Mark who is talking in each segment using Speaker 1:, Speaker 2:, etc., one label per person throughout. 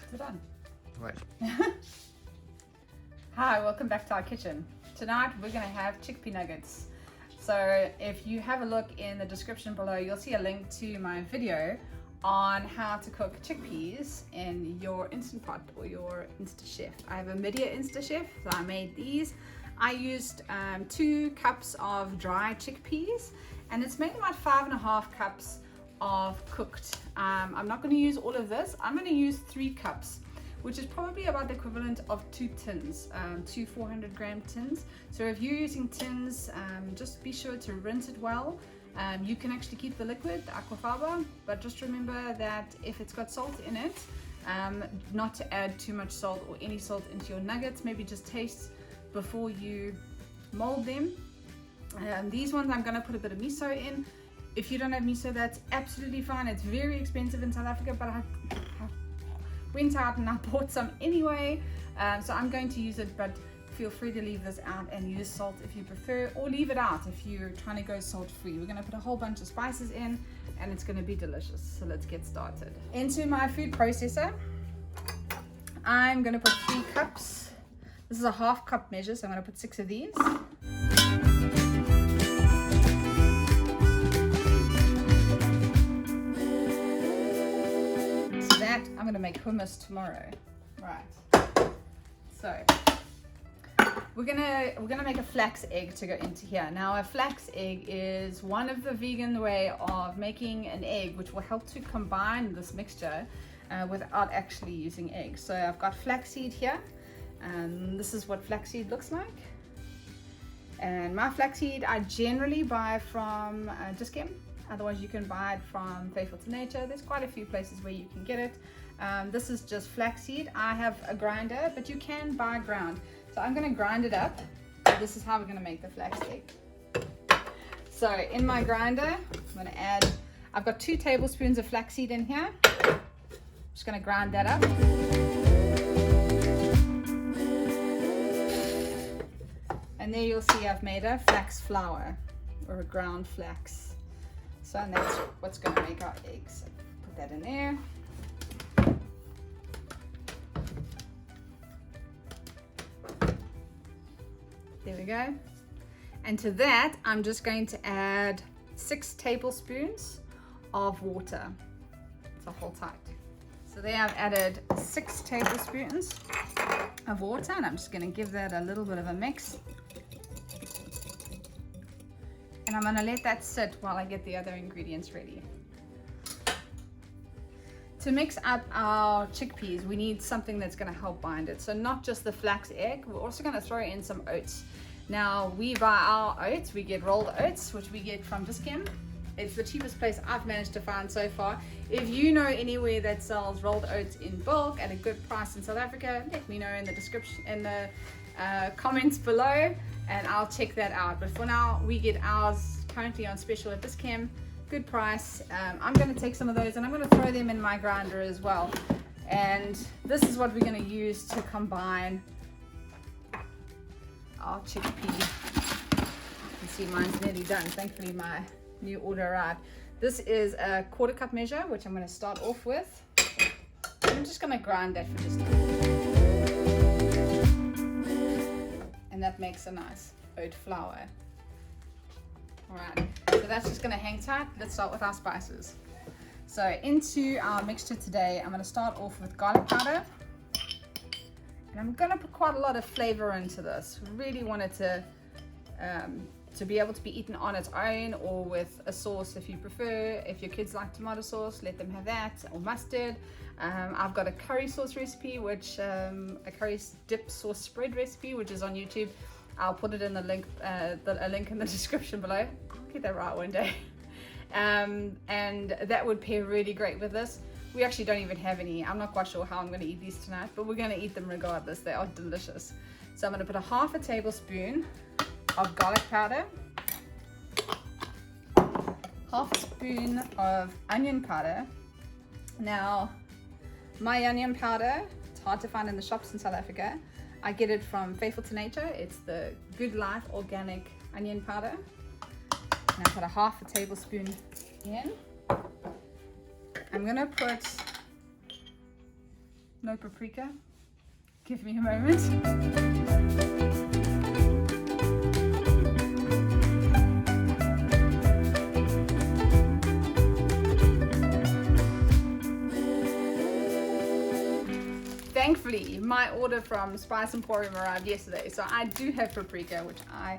Speaker 1: Is it on?
Speaker 2: Right.
Speaker 1: Hi, welcome back to our kitchen. Tonight we're going to have chickpea nuggets. So if you have a look in the description below, you'll see a link to my video on how to cook chickpeas in your Instant Pot or your InstaChef. I have a Media InstaChef, so I made these. I used 2 cups of dry chickpeas, and it's made about 5.5 cups of cooked. I'm not going to use all of this. I'm going to use 3 cups, which is probably about the equivalent of 2 tins, 2 400-gram tins. So if you're using tins, just be sure to rinse it well. You can actually keep the liquid, the aquafaba, but just remember that if it's got salt in it, not to add too much salt or any salt into your nuggets. Maybe just taste before you mold them. These ones I'm going to put a bit of miso in. If you don't have miso, that's absolutely fine. It's very expensive in South Africa, but I went out and I bought some anyway, so I'm going to use it, but feel free to leave this out and use salt if you prefer, or leave it out if you're trying to go salt free. We're going to put a whole bunch of spices in and it's going to be delicious. So let's get started. Into my food processor, I'm going to put 3 cups. This is a 1/2 cup measure, so I'm going to put 6 of these. I'm going to make hummus tomorrow. Right. So we're gonna make a flax egg to go into here. Now a flax egg is one of the vegan way of making an egg, which will help to combine this mixture without actually using eggs. So I've got flaxseed here, and this is what flaxseed looks like. And my flaxseed I generally buy from Chickpea. Otherwise you can buy it from Faithful to Nature. There's quite a few places where you can get it. This is just flaxseed. I have a grinder, but you can buy ground. So I'm going to grind it up. This is how we're going to make the flax egg. So in my grinder, I'm going to add, I've got 2 tablespoons of flaxseed in here. I'm just going to grind that up. And there you'll see I've made a flax flour, or a ground flax. So and that's what's going to make our eggs. Put that in there. There we go. And to that, I'm just going to add 6 tablespoons of water. So hold tight. So there I've added 6 tablespoons of water, and I'm just going to give that a little bit of a mix. And I'm going to let that sit while I get the other ingredients ready. To mix up our chickpeas, we need something that's going to help bind it. So not just the flax egg, we're also going to throw in some oats. Now we buy our oats, we get rolled oats, which we get from Chickpea. It's the cheapest place I've managed to find so far. If you know anywhere that sells rolled oats in bulk at a good price in South Africa, let me know in the description, in the comments below, and I'll check that out. But for now, we get ours currently on special at Chickpea, good price. I'm going to take some of those and I'm going to throw them in my grinder as well. And this is what we're going to use to combine our chickpea. You can see mine's nearly done. Thankfully my new order arrived. This is a 1/4 cup measure, which I'm going to start off with. I'm just going to grind that for just a minute. And that makes a nice oat flour. Alright, so that's just going to hang tight. Let's start with our spices. So into our mixture today, I'm going to start off with garlic powder. And I'm going to put quite a lot of flavor into this. Really want it to be able to be eaten on its own or with a sauce if you prefer. If your kids like tomato sauce, let them have that, or mustard. I've got a curry sauce recipe, which a curry dip sauce spread recipe, which is on YouTube. I'll put it in the link, a link in the description below. I'll get that right one day. And that would pair really great with this. We actually don't even have any. I'm not quite sure how I'm going to eat these tonight, but we're going to eat them regardless. They are delicious. So I'm going to put a 1/2 tablespoon of garlic powder, 1/2 spoon of onion powder. Now, my onion powder, it's hard to find in the shops in South Africa. I get it from Faithful to Nature. It's the Good Life organic onion powder. And I put a 1/2 tablespoon in. I'm gonna put no paprika. Give me a moment. Thankfully, my order from Spice Emporium arrived yesterday, so I do have paprika, which I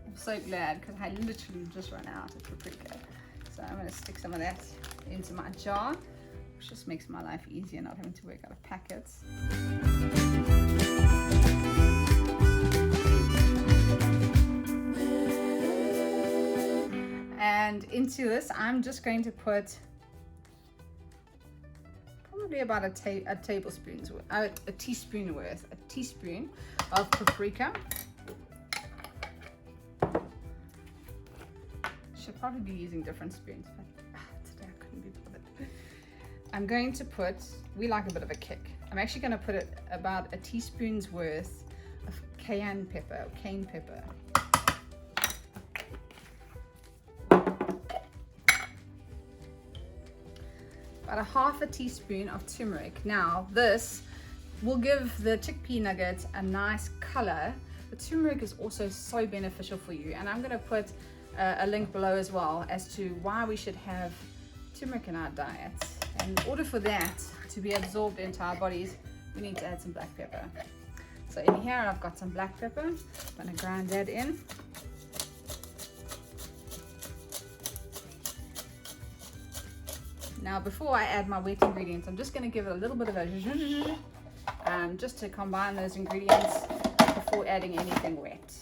Speaker 1: am so glad because I literally just ran out of paprika. So I'm going to stick some of that into my jar, which just makes my life easier, not having to work out of packets. And into this, I'm just going to put probably about a tablespoon's worth, a teaspoon worth, a teaspoon of paprika. Should probably be using different spoons, but today I couldn't be bothered. I'm going to put, we like a bit of a kick. I'm actually going to put it about a teaspoon's worth of cayenne pepper, cane pepper. About a half a teaspoon of turmeric. Now this will give the chickpea nuggets a nice color. The turmeric is also so beneficial for you, and I'm going to put a link below as well as to why we should have turmeric in our diet. And in order for that to be absorbed into our bodies, we need to add some black pepper. So in here I've got some black pepper. I'm going to grind that in. Now before I add my wet ingredients, I'm just going to give it a little bit of a zhuzh, just to combine those ingredients before adding anything wet.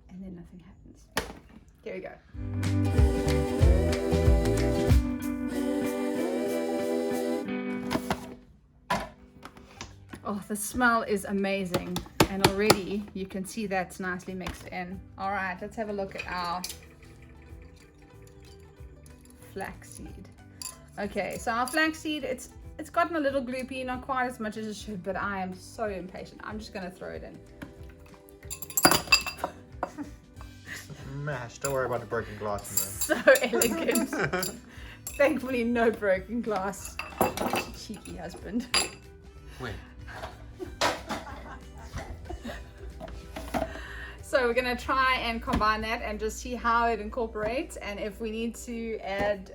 Speaker 1: And then nothing happens. Here we go. Oh, the smell is amazing. And already you can see that's nicely mixed in. All right, let's have a look at our flaxseed. Okay, so our flaxseed, it's gotten a little gloopy, not quite as much as it should, but I am so impatient. I'm just going to throw it in.
Speaker 2: Mash, don't worry about the broken glass
Speaker 1: So elegant. Thankfully, no broken glass. Cheeky husband.
Speaker 2: Wait.
Speaker 1: So we're going to try and combine that and just see how it incorporates, and if we need to add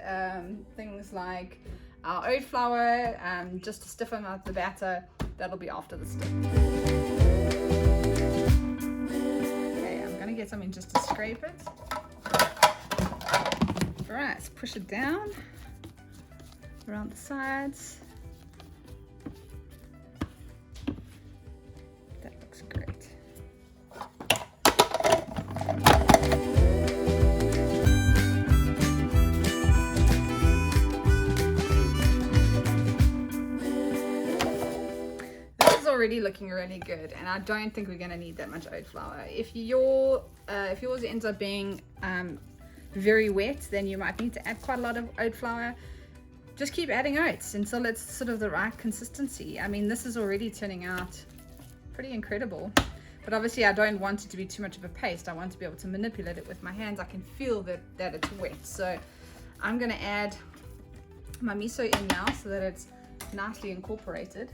Speaker 1: things like our oat flour just to stiffen up the batter, that'll be after the stick. Okay, I'm going to get something just to scrape it. Alright, let's push it down around the sides. That looks great. Already looking really good, and I don't think we're going to need that much oat flour. If yours ends up being very wet, then you might need to add quite a lot of oat flour. Just keep adding oats until it's sort of the right consistency. I mean, this is already turning out pretty incredible, but obviously I don't want it to be too much of a paste. I want to be able to manipulate it with my hands. I can feel that it's wet, so I'm going to add my miso in now so that it's nicely incorporated.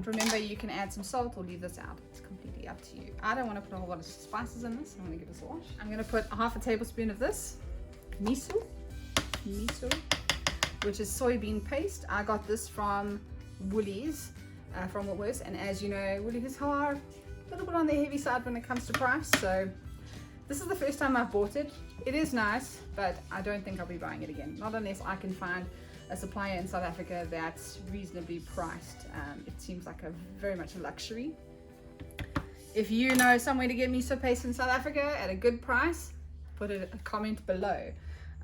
Speaker 1: But remember, you can add some salt or leave this out. It's completely up to you. I don't want to put a whole lot of spices in this. I'm going to give this a wash. I'm going to put half a tablespoon of this miso, which is soybean paste. I got this from Woolies, from Woolworths, and as you know, Woolies are a little bit on the heavy side when it comes to price. So this is the first time I've bought it. It is nice, but I don't think I'll be buying it again. Not unless I can find a supplier in South Africa that's reasonably priced. It seems like very much a luxury. If you know somewhere to get miso paste in South Africa at a good price, put a comment below.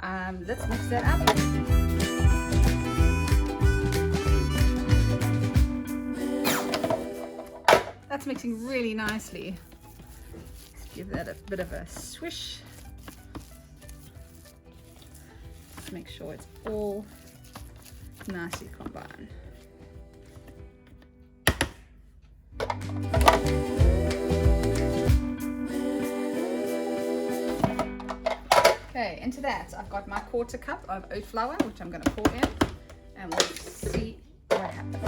Speaker 1: Let's mix that up. That's mixing really nicely. Let's give that a bit of a swish. Just make sure it's all nicely combined. Okay, into that I've got my 1/4 cup of oat flour, which I'm going to pour in, and we'll see what happens.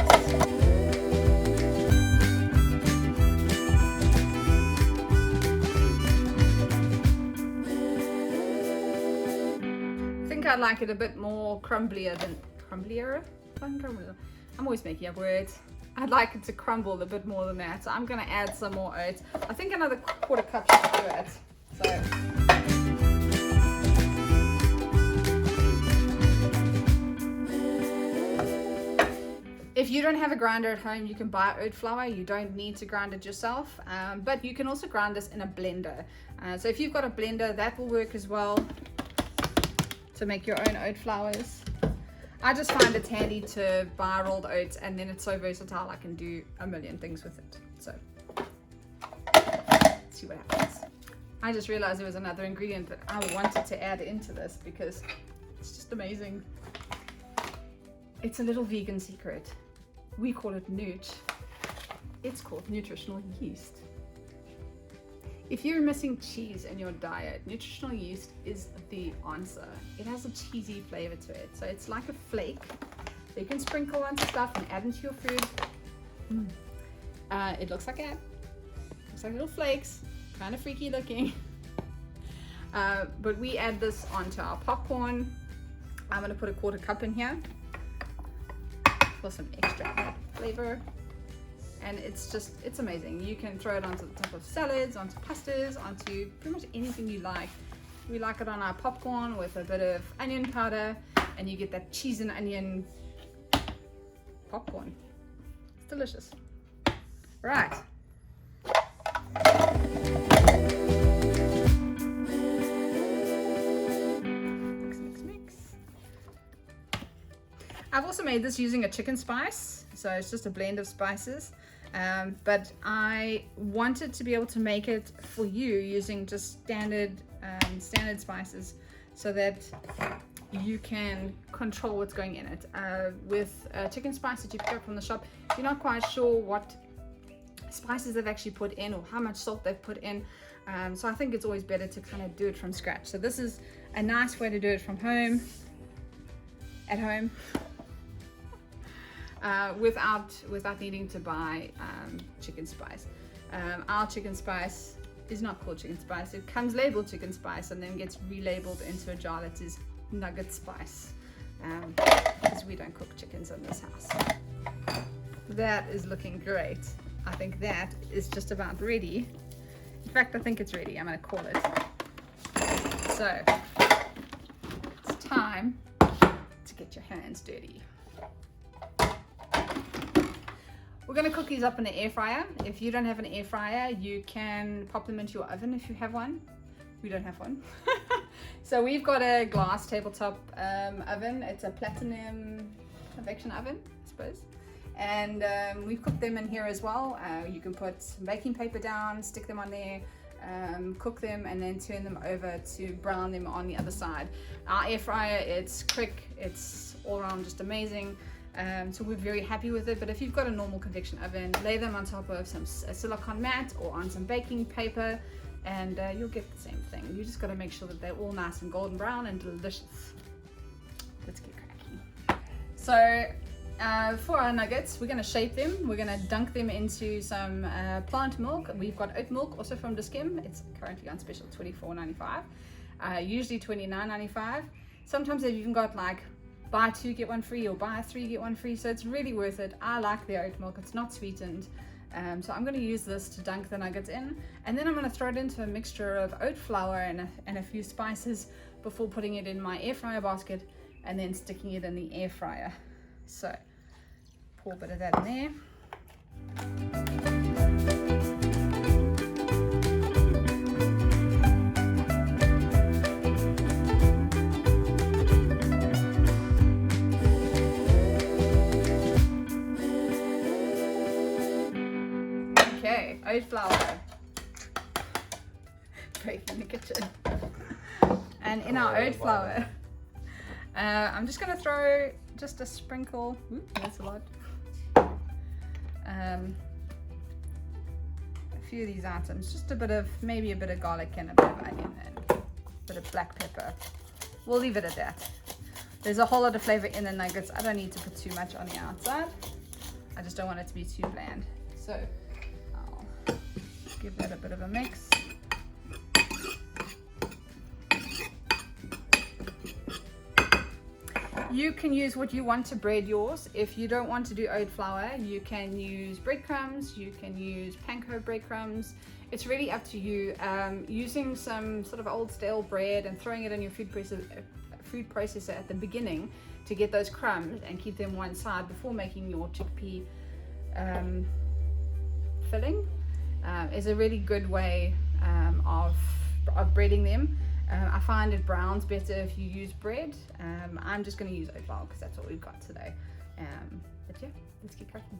Speaker 1: I like it a bit more crumblier than crumblier. I'm always making up words. I'd like it to crumble a bit more than that, so I'm going to add some more oats. I think another 1/4 cup should do it. So if you don't have a grinder at home, you can buy oat flour. You don't need to grind it yourself, but you can also grind this in a blender. So if you've got a blender, that will work as well to make your own oat flours. I just find it's handy to buy rolled oats, and then it's so versatile I can do a million things with it. So let's see what happens. I just realized there was another ingredient that I wanted to add into this because it's just amazing. It's a little vegan secret. We call it Nut. It's called nutritional yeast. If you're missing cheese in your diet, nutritional yeast is the answer. It has a cheesy flavor to it. So it's like a flake that you can sprinkle on stuff and add into your food. It looks like that. Looks like little flakes, kind of freaky looking. But we add this onto our popcorn. I'm gonna put a 1/4 cup in here for some extra flavor. And it's amazing. You can throw it onto the top of salads, onto pastas, onto pretty much anything you like. We like it on our popcorn with a bit of onion powder, and you get that cheese and onion popcorn. It's delicious. Right. Mix. I've also made this using a chicken spice, so it's just a blend of spices. But I wanted to be able to make it for you using just standard spices, so that you can control what's going in it. With chicken spice that you pick up from the shop, you're not quite sure what spices they've actually put in or how much salt they've put in. So I think it's always better to kind of do it from scratch. So this is a nice way to do it from home, at home. Without needing to buy chicken spice. Our chicken spice is not called chicken spice. It comes labeled chicken spice and then gets relabeled into a jar that is nugget spice, because we don't cook chickens in this house. That is looking great. I think that is just about ready. In fact, I think it's ready. I'm going to call it. So it's time to get your hands dirty. We're going to cook these up in an air fryer. If you don't have an air fryer, you can pop them into your oven if you have one. We don't have one. So we've got a glass tabletop oven. It's a platinum convection oven, I suppose. And we've cooked them in here as well. You can put baking paper down, stick them on there, cook them, and then turn them over to brown them on the other side. Our air fryer, it's quick, it's all around just amazing. So we're very happy with it. But if you've got a normal convection oven, lay them on top of a silicone mat or on some baking paper, and you'll get the same thing. You just got to make sure that they're all nice and golden brown and delicious. Let's get cracking. So for our nuggets, we're going to shape them. We're going to dunk them into some plant milk. We've got oat milk also from Diskim. It's currently on special, $24.95, usually $29.95. Sometimes they've even got like buy 2 get 1 free or buy 3 get 1 free, so it's really worth it. I like the oat milk. It's not sweetened, so I'm going to use this to dunk the nuggets in, and then I'm going to throw it into a mixture of oat flour and a few spices before putting it in my air fryer basket and then sticking it in the air fryer. So pour a bit of that in there. Oat flour, breaking the kitchen. And in our oat flour, I'm just going to throw just a sprinkle. Ooh, that's a lot. A few of these items, just maybe a bit of garlic and a bit of onion and a bit of black pepper. we'll leave it at that. There's a whole lot of flavor in the nuggets. I don't need to put too much on the outside. I just don't want it to be too bland. So I'll give that a bit of a mix. You can use what you want to bread yours. If you don't want to do oat flour, you can use breadcrumbs, you can use panko breadcrumbs. It's really up to you. Using some sort of old stale bread and throwing it in your food processor at the beginning to get those crumbs and keep them one side before making your chickpea filling is a really good way of breading them. I find it browns better if you use bread. I'm just going to use oat flour because that's what we've got today. But yeah, let's get cracking.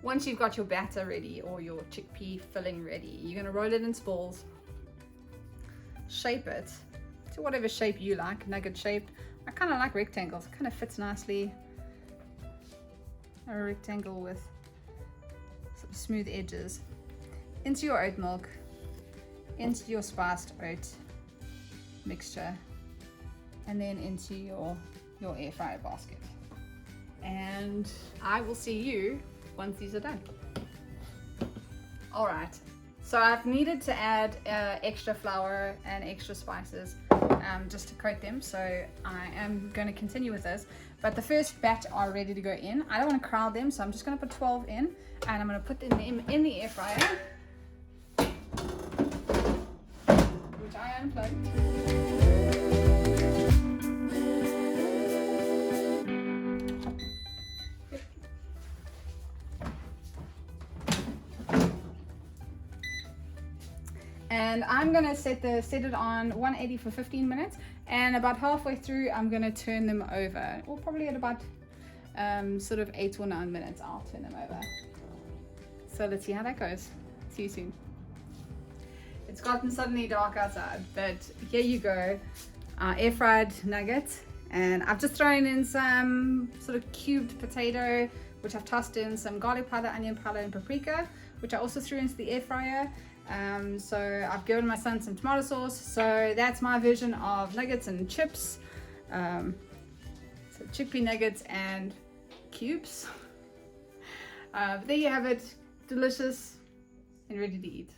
Speaker 1: Once you've got your batter ready or your chickpea filling ready, you're going to roll it into balls, shape it to whatever shape you like, nugget shape. I kind of like rectangles, it kind of fits nicely. A rectangle with some smooth edges. Into your oat milk, into your spiced oat mixture, and then into your air fryer basket. And I will see you once these are done. All right, so I've needed to add extra flour and extra spices just to coat them, so I am going to continue with this. But the first batch are ready to go in. I don't want to crowd them, so I'm just going to put 12 in, and I'm going to put them in the air fryer, which I unplugged. And I'm gonna set it on 180 for 15 minutes, and about halfway through I'm gonna turn them over, or probably at about sort of 8 or 9 minutes I'll turn them over. So let's see how that goes. See you soon. It's gotten suddenly dark outside, but here you go, air fried nuggets. And I've just thrown in some sort of cubed potato, which I've tossed in some garlic powder, onion powder, and paprika, which I also threw into the air fryer. So I've given my son some tomato sauce. So that's my version of nuggets and chips. So chickpea nuggets and cubes. But there you have it, delicious and ready to eat.